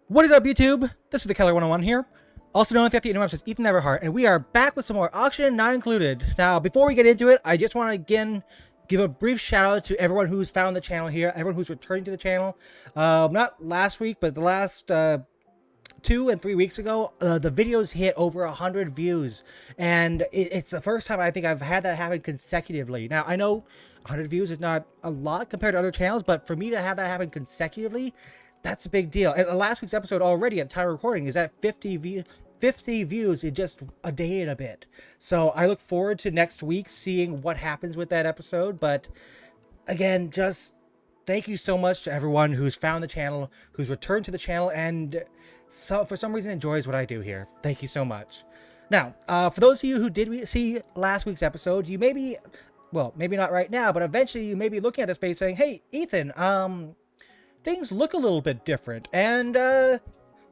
What is up, YouTube? This is the Keller 101 here, also known as the interwebs as Ethan Everhart, and we are back with some more Auction Not Included. Now, before we get into it, I just want to again give a brief shout out to everyone who's found the channel here, everyone who's returning to the channel. Not last week, but the last 2 and 3 weeks ago, the videos hit over 100 views, and it's the first time I think I've had that happen consecutively. Now, I know 100 views is not a lot compared to other channels, but for me to have that happen consecutively, that's a big deal. And last week's episode already at time of recording is at 50 views in just a day and a bit. So I look forward to next week seeing what happens with that episode. But again, just thank you so much to everyone who's found the channel, who's returned to the channel, and for some reason enjoys what I do here. Thank you so much. Now, for those of you who did see last week's episode, you may be, well, maybe not right now, but eventually you may be looking at this page saying, hey, Ethan, things look a little bit different. And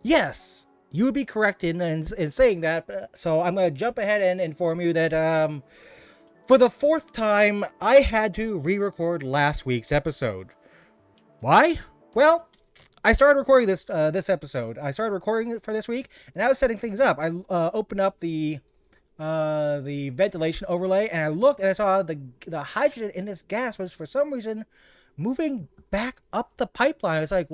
yes, you would be correct in saying that. So I'm going to jump ahead and inform you that for the 4th time, I had to re-record last week's episode. Why? Well, I started recording this episode. I started recording it for this week, and I was setting things up. I opened up the ventilation overlay, and I looked and I saw the hydrogen in this gas was for some reason moving back up the pipeline. It's like,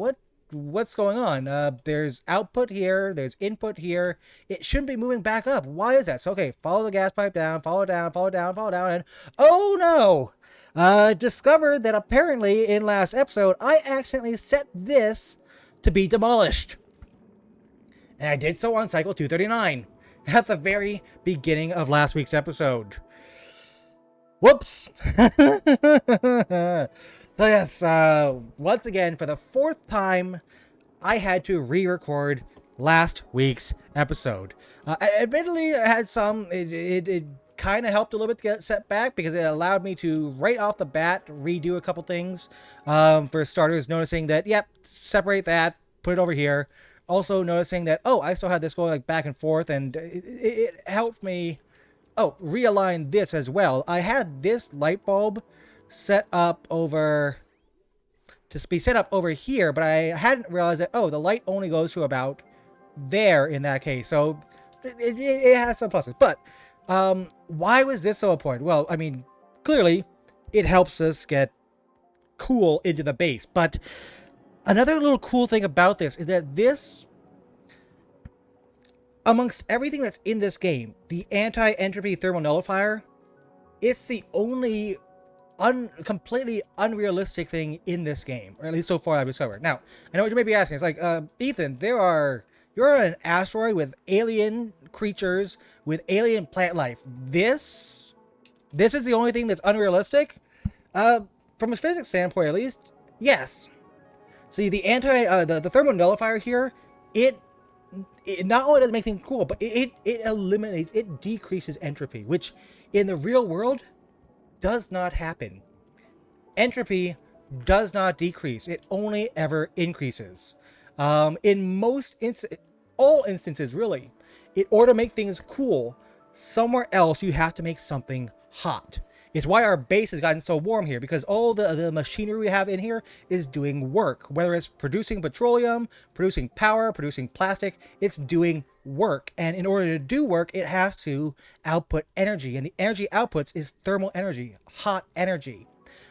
what's going on? There's output here, there's input here. It shouldn't be moving back up. Why is that? So okay, follow the gas pipe down, follow it down, follow it down, follow it down, and oh no! Discovered that apparently in last episode I accidentally set this to be demolished. And I did so on cycle 239 at the very beginning of last week's episode. Whoops! So yes, once again, for the 4th time, I had to re-record last week's episode. Admittedly, I had some, it kind of helped a little bit to get set back because it allowed me to, right off the bat, redo a couple things. For starters, noticing that, yep, separate that, put it over here. Also noticing that, oh, I still had this going like back and forth, and it helped me, realign this as well. I had this light bulb set up over here, but I hadn't realized that, the light only goes to about there in that case. So it has some pluses. But why was this so important? Well, I mean, clearly it helps us get cool into the base. But another little cool thing about this is that this, amongst everything that's in this game, the anti-entropy thermal nullifier, it's the only completely unrealistic thing in this game, or at least so far I've discovered. Now, I know what you may be asking. It's like, Ethan, you're on an asteroid with alien creatures, with alien plant life. This is the only thing that's unrealistic? From a physics standpoint, at least, yes. See, the the thermal nullifier here, it not only doesn't make things cool, but it decreases entropy, which in the real world does not happen. Entropy does not decrease. It only ever increases. In all instances, really, in order to make things cool, somewhere else you have to make something hot. It's why our base has gotten so warm here, because all the machinery we have in here is doing work. Whether it's producing petroleum, producing power, producing plastic, it's doing work. And in order to do work, it has to output energy. And the energy outputs is thermal energy, hot energy.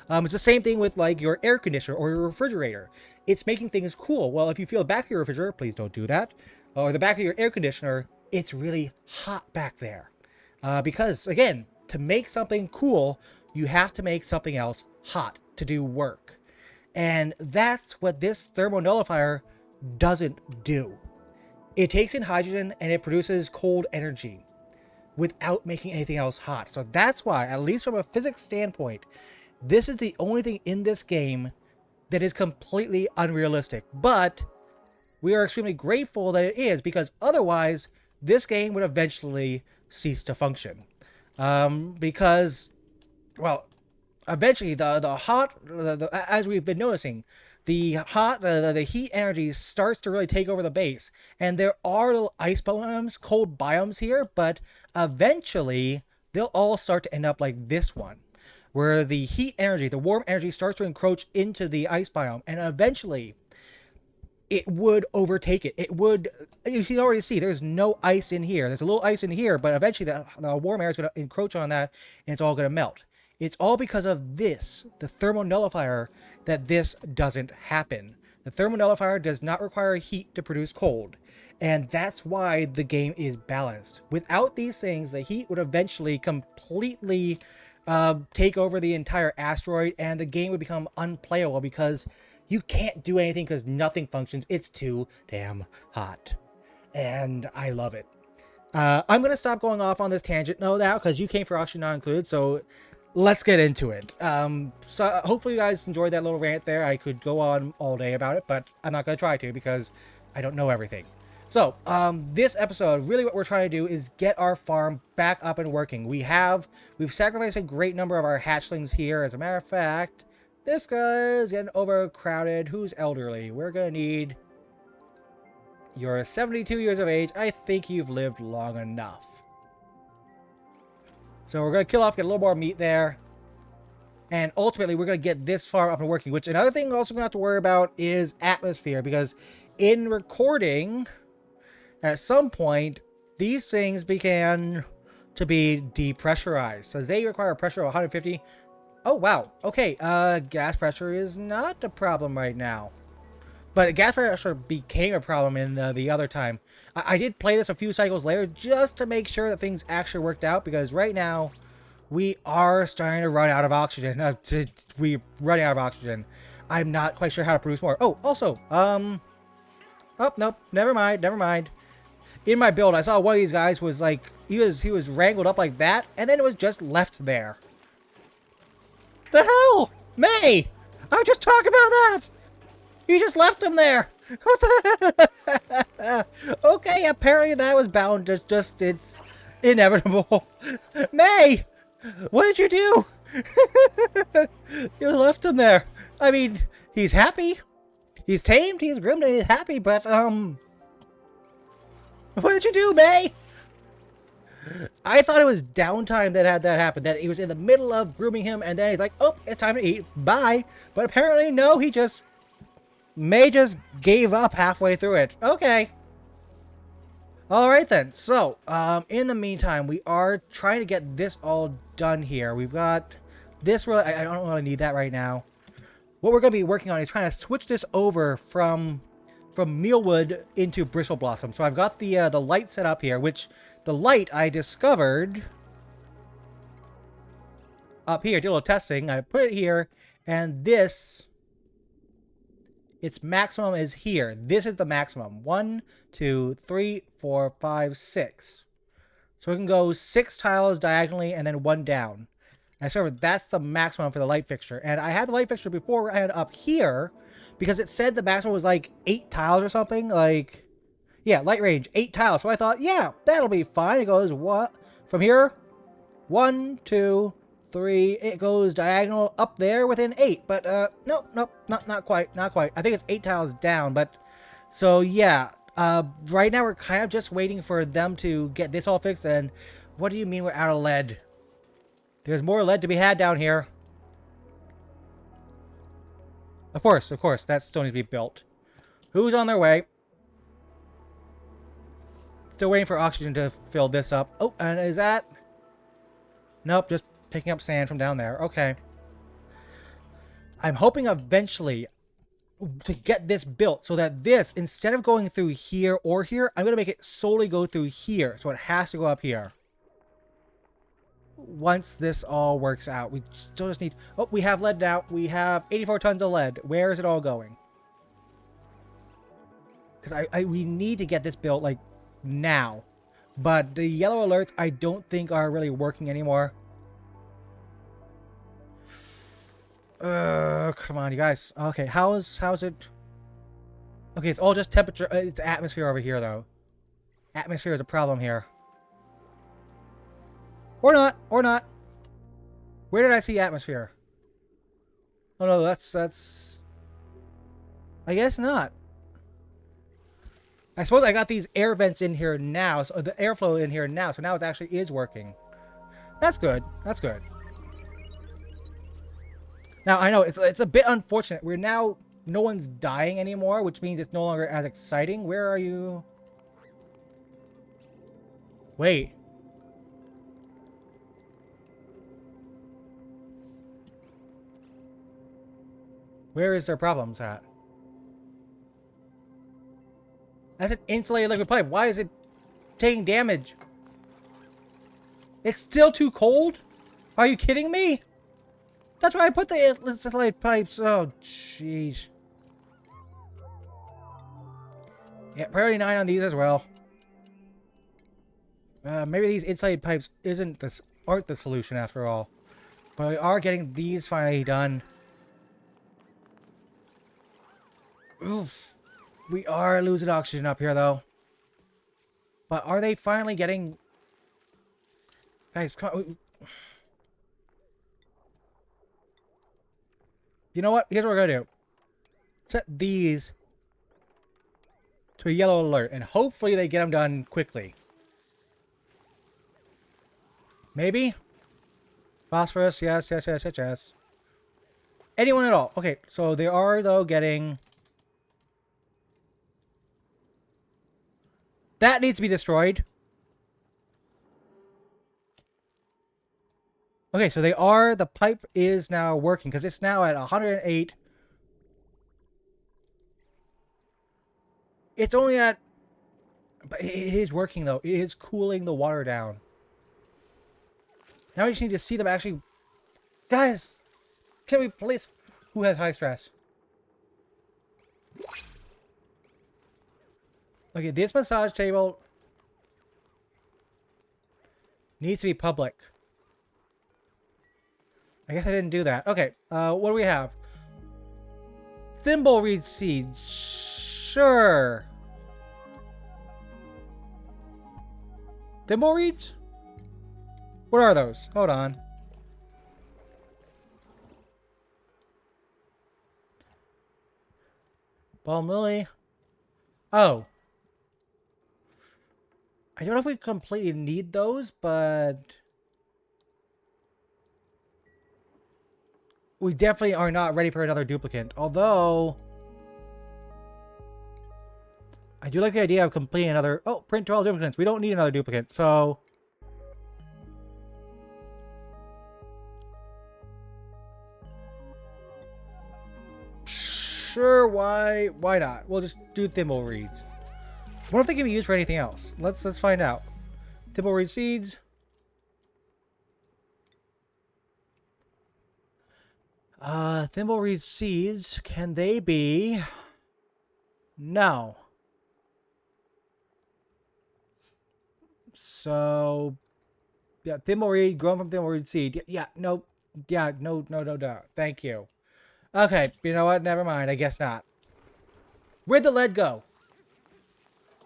It's the same thing with like your air conditioner or your refrigerator. It's making things cool. Well, if you feel the back of your refrigerator, please don't do that. Or the back of your air conditioner, it's really hot back there. Because, again, to make something cool, you have to make something else hot to do work. And that's what this thermal nullifier doesn't do. It takes in hydrogen and it produces cold energy without making anything else hot. So that's why, at least from a physics standpoint, this is the only thing in this game that is completely unrealistic. But we are extremely grateful that it is, because otherwise this game would eventually cease to function. Because, well, eventually as we've been noticing, the heat energy starts to really take over the base, and there are little ice biomes, cold biomes here, but eventually they'll all start to end up like this one, where the heat energy, the warm energy, starts to encroach into the ice biome, and eventually it would overtake it. It would, you can already see there's no ice in here. There's a little ice in here, but eventually the warm air is going to encroach on that and it's all going to melt. It's all because of this, the thermal nullifier, that this doesn't happen. The thermal nullifier does not require heat to produce cold. And that's why the game is balanced. Without these things, the heat would eventually completely take over the entire asteroid and the game would become unplayable because you can't do anything because nothing functions. It's too damn hot. And I love it. I'm going to stop going off on this tangent now because you came for Oxygen Not Included, so let's get into it. So hopefully you guys enjoyed that little rant there. I could go on all day about it, but I'm not going to try to because I don't know everything. So, this episode, really what we're trying to do is get our farm back up and working. We've sacrificed a great number of our hatchlings here. As a matter of fact, this guy is getting overcrowded. Who's elderly? We're going to need... You're 72 years of age. I think you've lived long enough. So we're going to kill off, get a little more meat there. And ultimately, we're going to get this farm up and working. Which, another thing we're also going to have to worry about is atmosphere. Because in recording... At some point, these things began to be depressurized. So they require a pressure of 150. Oh, wow. Okay, gas pressure is not a problem right now. But gas pressure became a problem in the other time. I did play this a few cycles later just to make sure that things actually worked out. Because right now, we are starting to run out of oxygen. We're running out of oxygen. I'm not quite sure how to produce more. Oh, also, oh, nope. Never mind. In my build, I saw one of these guys was like, he was wrangled up like that, and then it was just left there. The hell? May! I was just talking about that! You just left him there! What the Okay, apparently that was bound to just, it's inevitable. May! What did you do? You left him there. I mean, he's happy. He's tamed, he's groomed, and he's happy, but, what did you do, May? I thought it was downtime that had that happen. That he was in the middle of grooming him, and then he's like, "Oh, it's time to eat. Bye." But apparently, no. May just gave up halfway through it. Okay. All right then. So, in the meantime, we are trying to get this all done here. We've got this. I don't really need that right now. What we're going to be working on is trying to switch this over from Mealwood into Bristle Blossom. So I've got the light set up here, which the light I discovered up here. Did a little testing. I put it here, and this, its maximum is here. This is the maximum. 1, 2, 3, 4, 5, 6. So we can go 6 tiles diagonally and then 1 down. And I discovered that's the maximum for the light fixture. And I had the light fixture before I had up here, because it said the maximum was like 8 tiles or something. Like, yeah, light range, 8 tiles. So I thought, yeah, that'll be fine. It goes, what? From here, 1, 2, 3. It goes diagonal up there within 8. But, nope, not quite. I think it's 8 tiles down. But, so, yeah. Right now we're kind of just waiting for them to get this all fixed. And what do you mean we're out of lead? There's more lead to be had down here. Of course, that still needs to be built. Who's on their way? Still waiting for oxygen to fill this up. Oh, and is that... Nope, just picking up sand from down there. Okay. I'm hoping eventually to get this built so that this, instead of going through here or here, I'm going to make it solely go through here. So it has to go up here. Once this all works out, we still just need... Oh, we have lead now. We have 84 tons of lead. Where is it all going? Because we need to get this built, like, now. But the yellow alerts, I don't think are really working anymore. Come on, you guys. Okay, how's it? Okay, it's all just temperature. It's atmosphere over here, though. Atmosphere is a problem here. Or not. Where did I see atmosphere? Oh no, that's... I guess not. I suppose I got these air vents in here now, so the airflow in here now, so now it actually is working. That's good. Now, I know, it's a bit unfortunate. We're now no one's dying anymore, which means it's no longer as exciting. Where are you? Wait. Where is their problems at? That's an insulated liquid pipe. Why is it taking damage? It's still too cold? Are you kidding me? That's why I put the insulated pipes. Oh, jeez. Yeah, priority 9 on these as well. Maybe these insulated pipes aren't the solution after all. But we are getting these finally done. Oof. We are losing oxygen up here, though. But are they finally getting... Guys, come on. You know what? Here's what we're going to do. Set these to a yellow alert. And hopefully they get them done quickly. Maybe? Phosphorus, yes. Anyone at all. Okay, so they are, though, getting... That needs to be destroyed. Okay, so the pipe is now working, because it's now at 108. It's only at... But it is working, though. It is cooling the water down. Now we just need to see them actually... Guys! Can we please... Who has high stress? Okay, this massage table needs to be public. I guess I didn't do that. Okay, what do we have? Thimbleweed seeds. Sure. Thimbleweeds? What are those? Hold on. Balm lily. Oh. I don't know if we completely need those, but... We definitely are not ready for another duplicate. Although... I do like the idea of completing another... Oh, print 12 duplicates. We don't need another duplicate, so... Sure, why not? We'll just do thimbleweeds. I wonder if they can be used for anything else. Let's find out. Thimbleweed seeds. Thimbleweed seeds, can they be... No. So, yeah, thimbleweed, grown from thimbleweed seed. Yeah, no. Thank you. Okay, you know what? Never mind. I guess not. Where'd the lead go?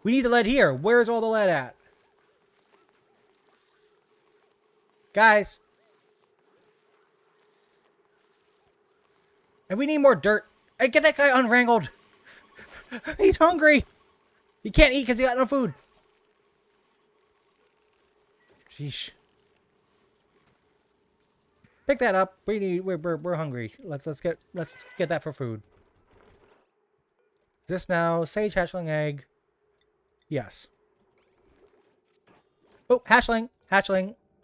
We need the lead here. Where's all the lead at? Guys. And we need more dirt. Hey, get that guy unwrangled. He's hungry. He can't eat because he got no food. Sheesh. Pick that up. We're hungry. Let's get that for food. This now sage hatchling egg. Yes. Oh, hatchling.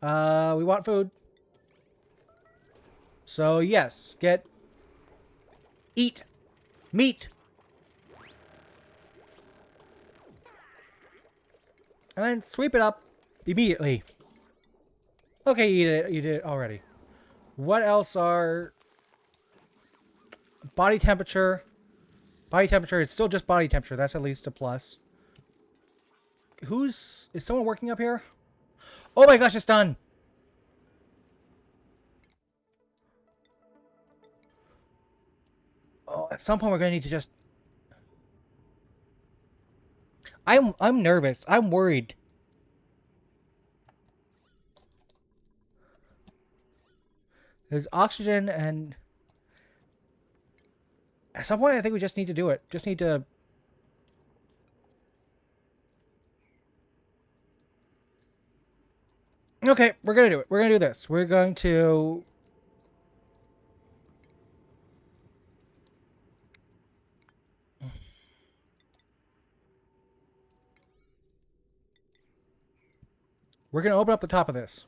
We want food. So yes, eat meat. And then sweep it up immediately. Okay, you did it already. What else are... Body temperature. Body temperature, it's still just body temperature. That's at least a plus. Is someone working up here? Oh my gosh, it's done! Oh, at some point we're gonna need to just... I'm nervous. I'm worried. There's oxygen and... At some point, I think we just need to do it. Just need to... Okay, we're gonna do it. We're gonna do this. We're going to... We're going to open up the top of this.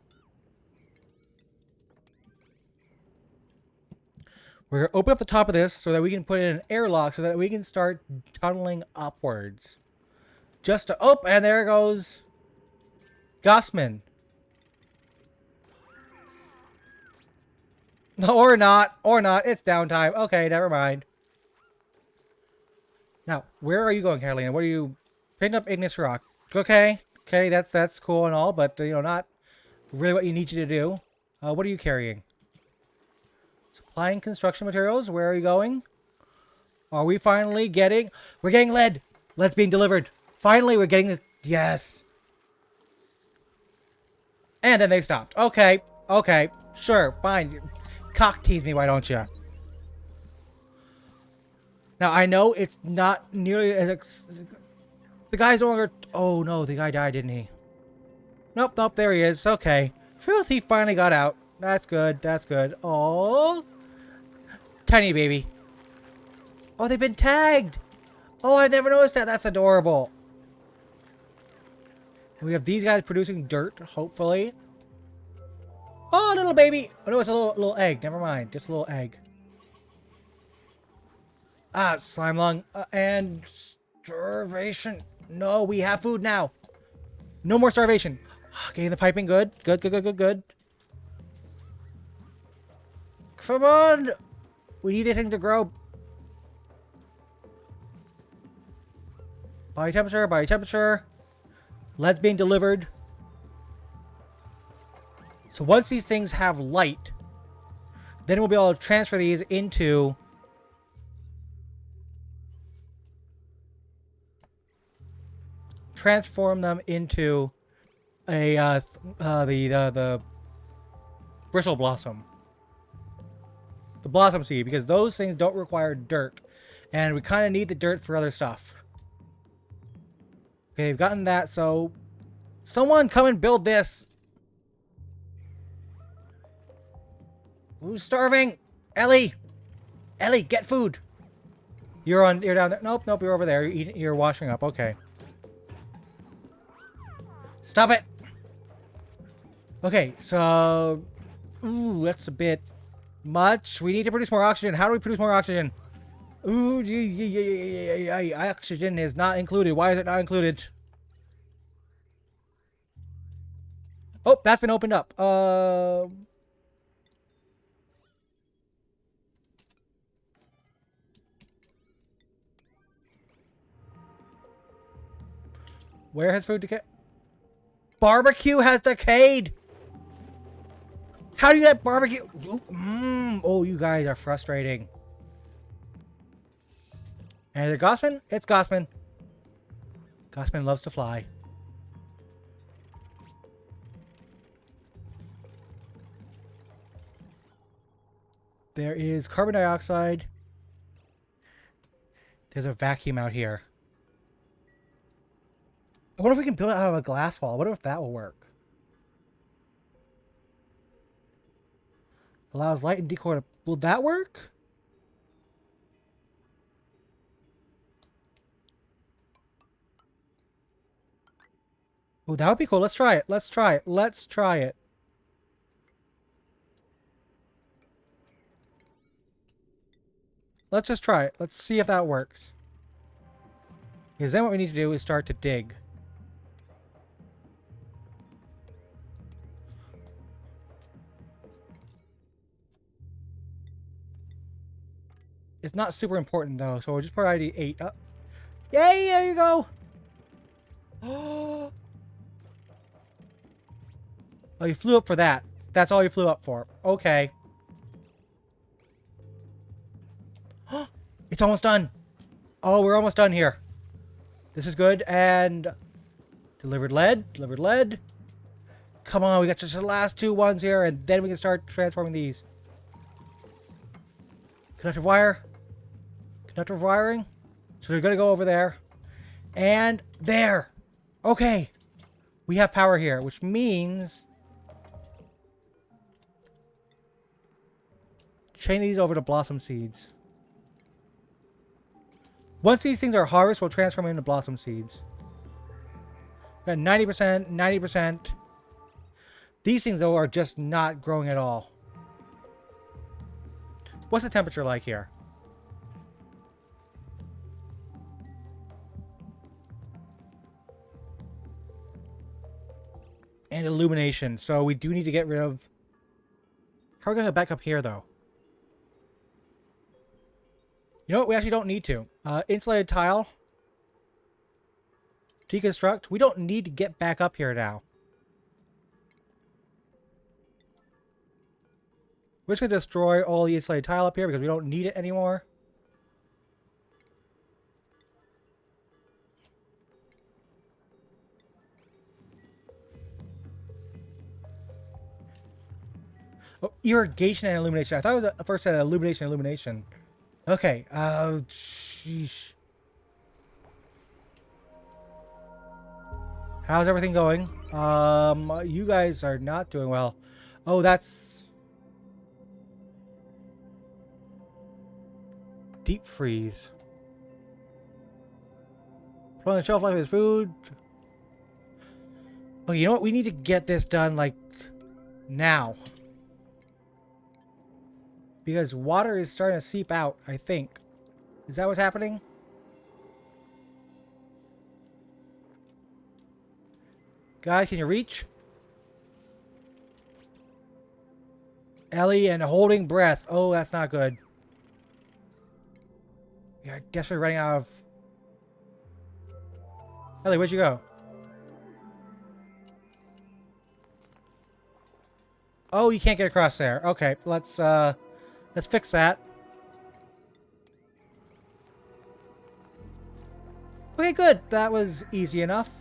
We're going to open up the top of this so that we can put in an airlock so that we can start tunneling upwards. Just to... Oh, and there goes Gossman. Or not. Or not. It's downtime. Okay, never mind. Now, where are you going, Catalina? What are you... Picking up igneous rock. Okay. Okay, that's cool and all, but, you know, not really what you need you to do. What are you carrying? Supplying construction materials. Where are you going? Are we finally getting... We're getting lead. Lead's being delivered. Finally, we're getting... Yes. And then they stopped. Okay. Okay. Sure. Fine. Cock tease me, why don't you? Now, I know it's not nearly as... The guy's no longer... Oh, no. The guy died, didn't he? Nope. Nope. There he is. Okay. Phew, he finally got out. That's good. That's good. Oh, tiny baby. Oh, they've been tagged. Oh, I never noticed that. That's adorable. And we have these guys producing dirt, hopefully. Oh, little baby. Oh, no, it's a little egg. Never mind. Just a little egg. Ah, slime lung. And starvation. No, we have food now. No more starvation. Okay, the piping. Good. Good, good, good, good, good. Come on! We need this thing to grow. Body temperature, body temperature. Lead's being delivered. So once these things have light, then we'll be able to transfer these into... Transform them into a, the bristle blossom. The blossom seed, because those things don't require dirt. And we kind of need the dirt for other stuff. Okay, we've gotten that, so... Someone come and build this! Who's starving? Ellie! Ellie, get food! You're down there. Nope, nope, you're over there. You're washing up. Okay. Stop it! Okay, so... Ooh, that's a bit... much. We need to produce more oxygen. How do we produce more oxygen? Ooh, oxygen is not included. Why is it not included? Oh, that's been opened up. Where has food decayed? Barbecue has decayed! How do you get barbecue? Oh, you guys are frustrating. And is it Gossman? It's Gossman. Gossman loves to fly. There is carbon dioxide. There's a vacuum out here. I wonder if we can build it out of a glass wall. I wonder if that will work. Allows light and decor to... Will that work? Oh, that would be cool. Let's try it. Let's try it. Let's try it. Let's just try it. Let's see if that works. Because then what we need to do is start to dig. It's not super important though, so we'll just put ID 8 up. Yay, there you go! Oh, you flew up for that. That's all you flew up for. Okay. It's almost done. Oh, we're almost done here. This is good. And delivered lead. Delivered lead. Come on, we got just the last two ones here, and then we can start transforming these. Conductive wire. Conductive wiring. So we're going to go over there. And there. Okay. We have power here, which means... chain these over to blossom seeds. Once these things are harvested, we'll transform them into blossom seeds. Got 90%, 90%. These things, though, are just not growing at all. What's the temperature like here? And illumination. So we do need to get rid of... How are we going to back up here, though? You know what? We actually don't need to. Insulated tile. Deconstruct. We don't need to get back up here now. We're just going to destroy all the insulated tile up here because we don't need it anymore. Oh, irrigation and illumination. I thought it was first said illumination and illumination. Okay. Sheesh. How's everything going? You guys are not doing well. Oh, that's... Deep freeze. Put on the shelf life of this food. Oh, you know what? We need to get this done, like, now. Because water is starting to seep out, I think. Is that what's happening? Guys, can you reach? Ellie and holding breath. Oh, that's not good. Yeah, I guess we're running out of... Ellie, where'd you go? Oh, you can't get across there. Okay, let's fix that. Okay, good. That was easy enough.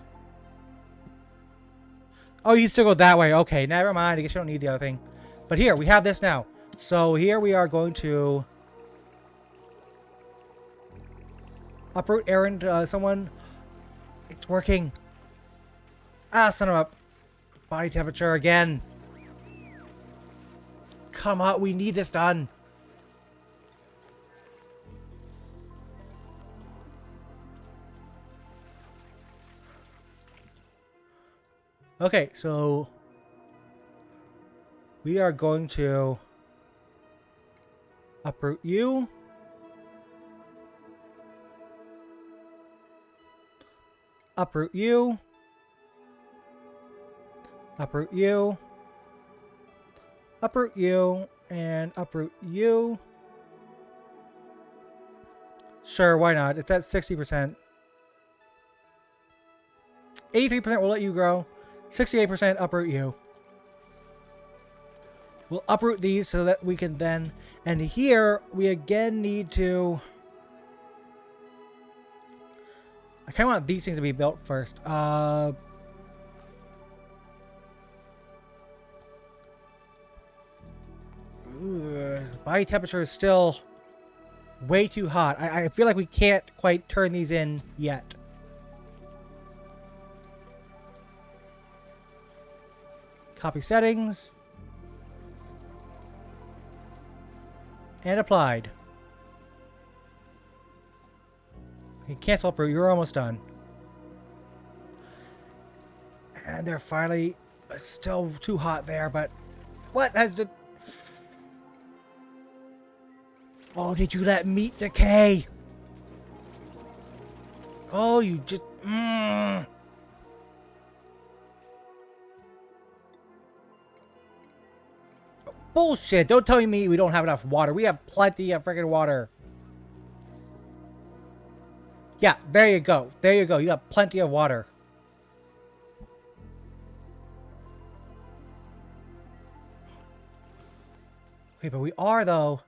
Oh, you still go that way. Okay, never mind. I guess you don't need the other thing. But here, we have this now. So here we are going to... uproot errand, someone. It's working. Ah, son of a... Body temperature again. Come on, we need this done. Okay, so we are going to uproot you. Uproot you. Uproot you. Uproot you. And uproot you. Sure, why not? It's at 60%. 83% will let you grow. 68% uproot you. We'll uproot these so that we can then... And here, we again need to... I kind of want these things to be built first. Body temperature is still way too hot. I feel like we can't quite turn these in yet. Copy settings. And applied. Okay, cancel uproot. You're almost done. And they're finally... It's still too hot there, but... What has the... Oh, did you let meat decay? Oh, you just... Bullshit! Don't tell me we don't have enough water. We have plenty of freaking water. Yeah, there you go. There you go. You got plenty of water. Okay, but we are, though.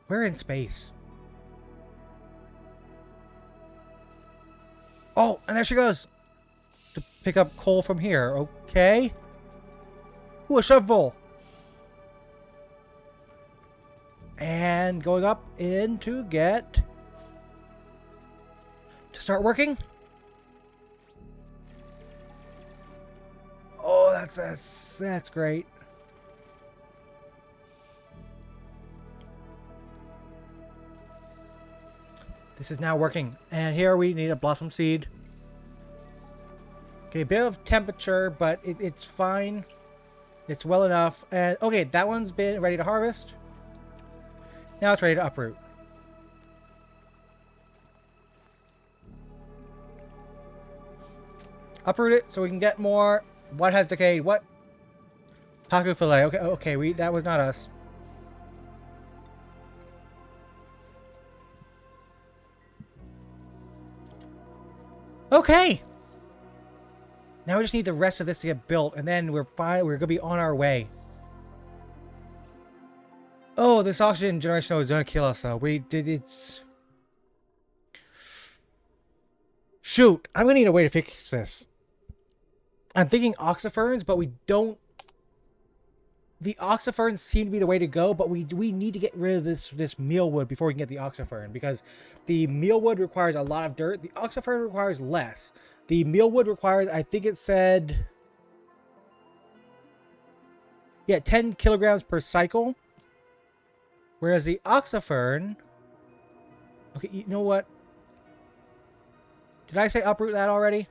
We're in space. Oh, and there she goes. To pick up coal from here. Okay. Ooh, a shovel. And going up in to get... To start working. Oh, that's great. This is now working. And here we need a blossom seed. Okay, a bit of temperature, but it's fine. It's well enough. And okay, that one's been ready to harvest. Now it's ready to uproot. Uproot it so we can get more. What has decayed? What? Pacu fillet. Okay, okay, that was not us. Okay. Now we just need the rest of this to get built, and then we're fine. We're gonna be on our way. Oh, this oxygen generation is gonna kill us, though. We did it. Shoot, I'm gonna need a way to fix this. I'm thinking oxyferns, but we don't. The oxyferns seem to be the way to go, but we need to get rid of this mealwood before we can get the oxyfern, because the mealwood requires a lot of dirt. The oxyfern requires less. The mealwood requires, I think it said, yeah, 10 kilograms per cycle. Whereas the oxyfern, okay, you know what? Did I say uproot that already?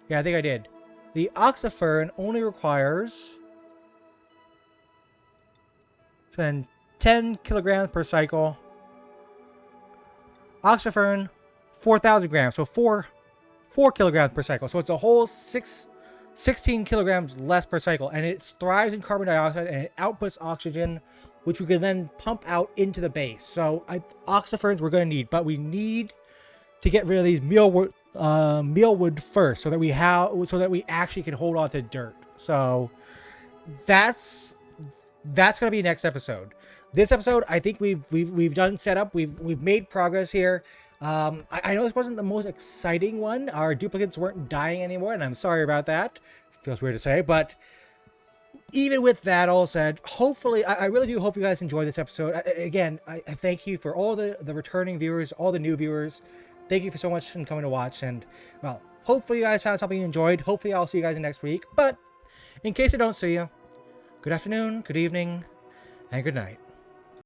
Yeah, I think I did. The oxyfern only requires then 10 kilograms per cycle. Oxyfern, 4,000 grams, so 4 kilograms per cycle. So it's a whole 16 kilograms less per cycle, and it thrives in carbon dioxide and it outputs oxygen, which we can then pump out into the base. So oxyferns we're going to need, but we need to get rid of these mealwood first, so that we actually can hold on to dirt. So that's going to be next episode. This episode, I think we've done setup. We've made progress here. I know this wasn't the most exciting one. Our duplicates weren't dying anymore, and I'm sorry about that. Feels weird to say, but even with that all said, hopefully, I really do hope you guys enjoyed this episode. Again, I thank you for all the returning viewers, all the new viewers. Thank you for so much for coming to watch, and, well, hopefully you guys found something you enjoyed. Hopefully I'll see you guys next week, but in case I don't see you, good afternoon, good evening, and good night.